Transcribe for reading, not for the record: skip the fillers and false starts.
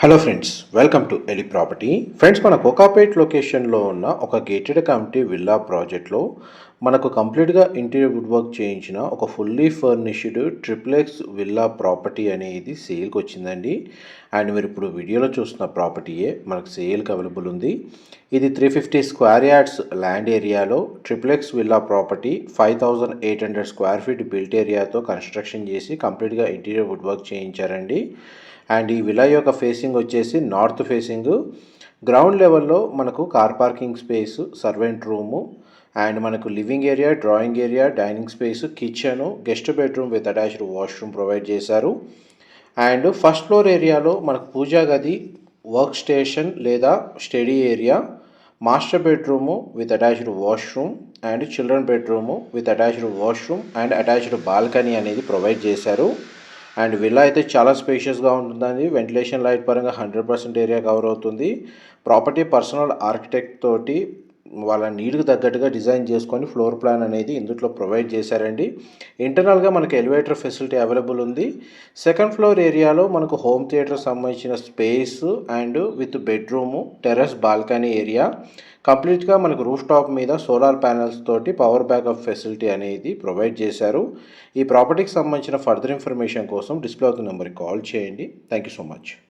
Hello friends, welcome to Eli property. Friends, మన కోకాపేట్ లొకేషన్లో ఉన్న ఒక గేటెడ్ కమ్యూనిటీ విల్లా ప్రాజెక్ట్లో మనకు కంప్లీట్గా ఇంటీరియర్ వుడ్ వర్క్ చేయించిన ఒక fully furnished triplex villa property అనేది సేల్కి వచ్చిందండి. అండ్ మీరు ఇప్పుడు వీడియోలో చూస్తున్న ప్రాపర్టీయే మనకు సేల్కి అవైలబుల్ ఉంది. ఇది 350 స్క్వేర్ యార్డ్స్ ల్యాండ్ ఏరియాలో triplex villa property 5800 square feet built ఏరియాతో కన్స్ట్రక్షన్ చేసి కంప్లీట్గా ఇంటీరియర్ వుడ్ వర్క్ చేయించారండి. అండ్ ఈ విలా యొక్క ఫేసింగ్ వచ్చేసి నార్త్ ఫేసింగ్. గ్రౌండ్ లెవెల్లో మనకు car parking space, servant room and మనకు living area, drawing area, dining space, kitchen, guest bedroom with attached washroom provide చేశారు. అండ్ ఫస్ట్ ఫ్లోర్ ఏరియాలో మనకు పూజా గది, వర్క్ స్టేషన్ లేదా study area, master bedroom with attached washroom and children bedroom with attached washroom and attached balcony అనేది provide చేశారు. And villa అయితే చాలా స్పేషియస్గా ఉంటుందండి. వెంటిలేషన్ లైట్ పరంగా 100% ఏరియా కవర్ అవుతుంది. ప్రాపర్టీ పర్సనల్ ఆర్కిటెక్ట్ తోటి వాళ్ళ నీడ్కి తగ్గట్టుగా డిజైన్ చేసుకొని ఫ్లోర్ ప్లాన్ అనేది ఇందులో ప్రొవైడ్ చేశారండి. ఇంటర్నల్గా మనకు ఎలివేటర్ ఫెసిలిటీ అవైలబుల్ ఉంది. సెకండ్ ఫ్లోర్ ఏరియాలో మనకు హోమ్ థియేటర్ సంబంధించిన space and with bedroom, terrace, balcony area, కంప్లీట్గా మనకు రూఫ్ టాప్ మీద సోలార్ ప్యానెల్స్ తోటి పవర్ బ్యాకప్ ఫెసిలిటీ అనేది ప్రొవైడ్ చేశారు. ఈ ప్రాపర్టీకి సంబంధించిన ఫర్దర్ ఇన్ఫర్మేషన్ కోసం డిస్ప్లే అవుతున్న నెంబర్కి కాల్ చేయండి. Thank you so much.